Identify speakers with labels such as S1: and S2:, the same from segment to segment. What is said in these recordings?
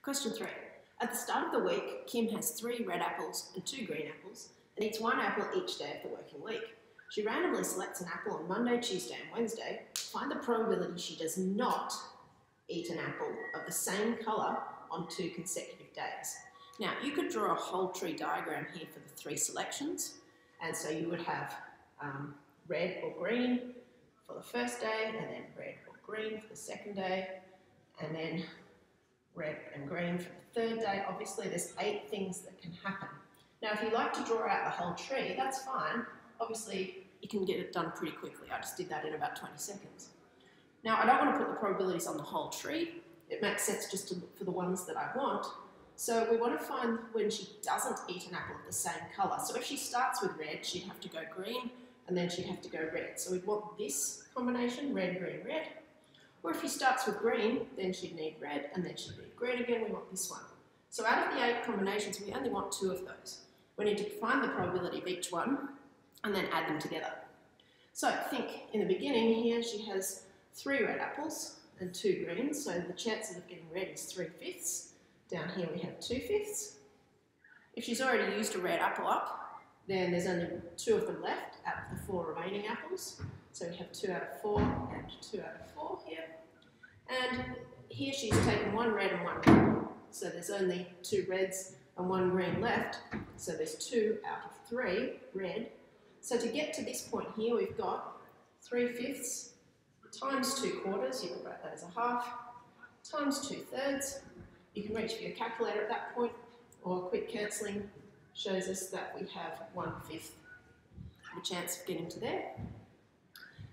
S1: Question 3. At the start of the week, Kim has 3 red apples and 2 green apples and eats 1 apple each day of the working week. She randomly selects an apple on Monday, Tuesday and Wednesday. Find the probability she does not eat an apple of the same colour on 2 consecutive days. Now, you could draw a whole tree diagram here for the 3 selections, and so you would have red or green for the first day, and then red or green for the second day, and then red and green for the third day. Obviously, there's 8 things that can happen. Now, if you like to draw out the whole tree, that's fine. Obviously, you can get it done pretty quickly. I just did that in about 20 seconds. Now, I don't want to put the probabilities on the whole tree. It makes sense just to look for the ones that I want. So we want to find when she doesn't eat an apple of the same colour. So if she starts with red, she'd have to go green, and then she'd have to go red. So we'd want this combination, red, green, red. Or if she starts with green, then she'd need red, and then she'd need green again. We want this one. So out of the 8 combinations, we only want 2 of those. We need to find the probability of each one, and then add them together. So think in the beginning here, she has 3 red apples and 2 greens, so the chances of getting red is 3/5. Down here we have 2/5. If she's already used a red apple up, then there's only 2 of them left out of the 4 remaining apples. So we have 2 out of 4 and 2 out of 4 here. And here she's taken 1 red and 1 green. So there's only 2 reds and 1 green left. So there's 2 out of 3 red. So to get to this point here, we've got 3/5 times 2/4, you can write that as a half, times 2/3. You can reach for your calculator at that point, or quick cancelling shows us that we have 1/5 of a chance of getting to there.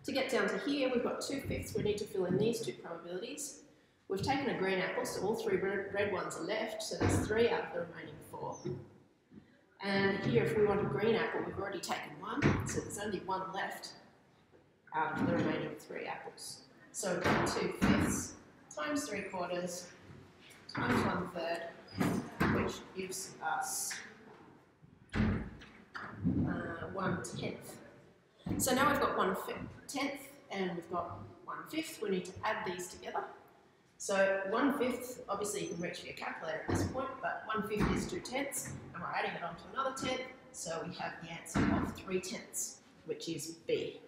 S1: To get down to here, we've got 2/5. We need to fill in these 2 probabilities. We've taken a green apple, so all 3 red ones are left, so there's 3 out of the remaining 4. And here, if we want a green apple, we've already taken 1, so there's only 1 left out of the remaining 3 apples. So we've got 2/5 times 3/4 times 1/3, which gives us 1/10. So now we've got 1/10 and we've got 1/5. We need to add these together. So 1/5, obviously you can reach for your calculator at this point, but 1/5 is 2/10, and we're adding it onto another 10, so we have the answer of 3/10, which is B.